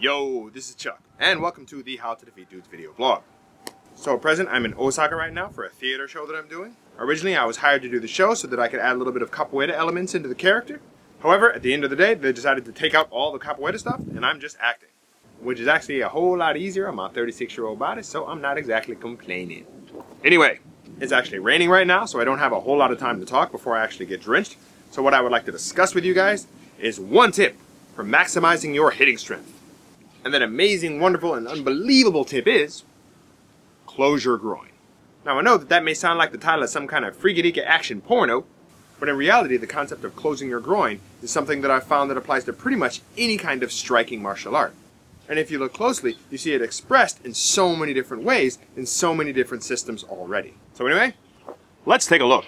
Yo, this is Chuck, and welcome to the How to Defeat Dudes video vlog. So at present, I'm in Osaka right now for a theater show that I'm doing. Originally, I was hired to do the show so that I could add a little bit of capoeira elements into the character. However, at the end of the day, they decided to take out all the capoeira stuff, and I'm just acting. Which is actually a whole lot easier on my 36-year-old body, so I'm not exactly complaining. Anyway, it's actually raining right now, so I don't have a whole lot of time to talk before I actually get drenched. So what I would like to discuss with you guys is one tip for maximizing your hitting strength. And that amazing, wonderful, and unbelievable tip is, close your groin. Now I know that may sound like the title of some kind of freaky-deaky action porno, but in reality the concept of closing your groin is something that I've found that applies to pretty much any kind of striking martial art. And if you look closely, you see it expressed in so many different ways, in so many different systems already. So anyway, let's take a look.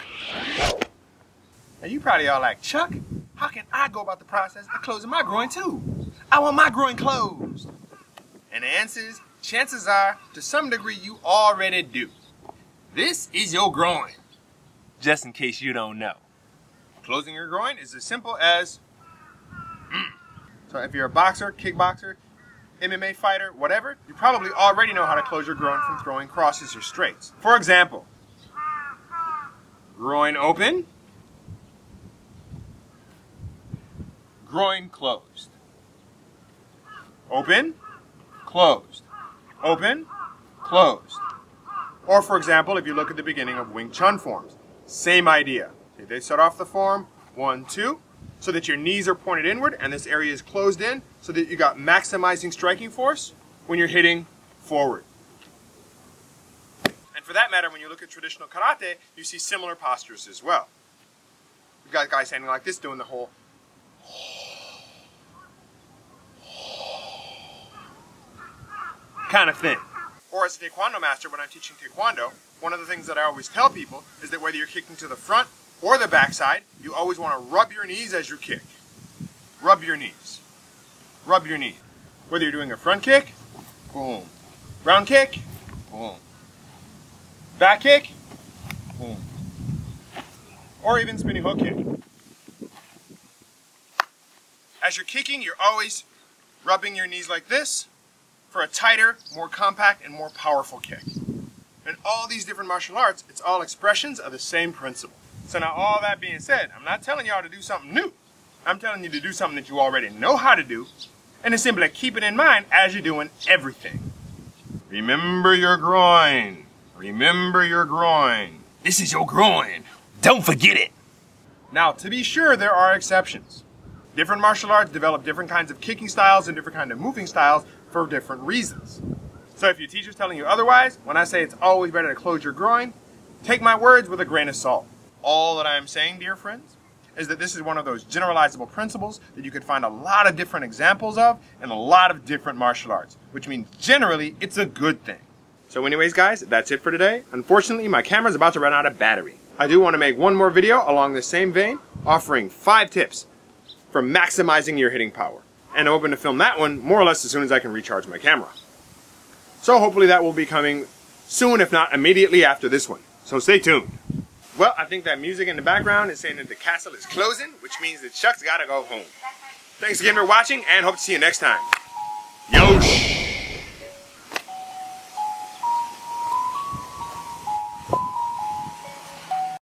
Now you probably all like, Chuck, how can I go about the process of closing my groin too? I want my groin closed. And the answer is, chances are, to some degree, you already do. This is your groin. Just in case you don't know. Closing your groin is as simple as, So if you're a boxer, kickboxer, MMA fighter, whatever, you probably already know how to close your groin from throwing crosses or straights. For example, groin open, groin closed. Open, closed. Open, closed. Or for example, if you look at the beginning of Wing Chun forms, same idea. They start off the form 1, 2, so that your knees are pointed inward and this area is closed in, so that you got maximizing striking force when you're hitting forward. And for that matter, when you look at traditional karate, you see similar postures as well. You've got guys standing like this doing the whole kind of thing. Or as a taekwondo master, when I'm teaching taekwondo, one of the things that I always tell people is that whether you're kicking to the front or the backside, you always want to rub your knees as you kick. Rub your knees. Rub your knees. Whether you're doing a front kick, boom. Round kick, boom. Back kick, boom. Or even spinning hook kick. As you're kicking, you're always rubbing your knees like this for a tighter, more compact, and more powerful kick. In all these different martial arts, it's all expressions of the same principle. So now all that being said, I'm not telling y'all to do something new. I'm telling you to do something that you already know how to do, and to simply keep it in mind as you're doing everything. Remember your groin. Remember your groin. This is your groin. Don't forget it. Now, to be sure, there are exceptions. Different martial arts develop different kinds of kicking styles and different kinds of moving styles for different reasons. So if your teacher's telling you otherwise, when I say it's always better to close your groin, take my words with a grain of salt. All that I am saying, dear friends, is that this is one of those generalizable principles that you could find a lot of different examples of in a lot of different martial arts, which means generally it's a good thing. So anyways guys, that's it for today. Unfortunately, my camera's about to run out of battery. I do want to make one more video along the same vein, offering 5 tips for maximizing your hitting power. And I'm hoping to film that one more or less as soon as I can recharge my camera. So hopefully that will be coming soon, if not immediately after this one. So stay tuned. Well, I think that music in the background is saying that the castle is closing, which means that Chuck's gotta go home. Thanks again for watching, and hope to see you next time.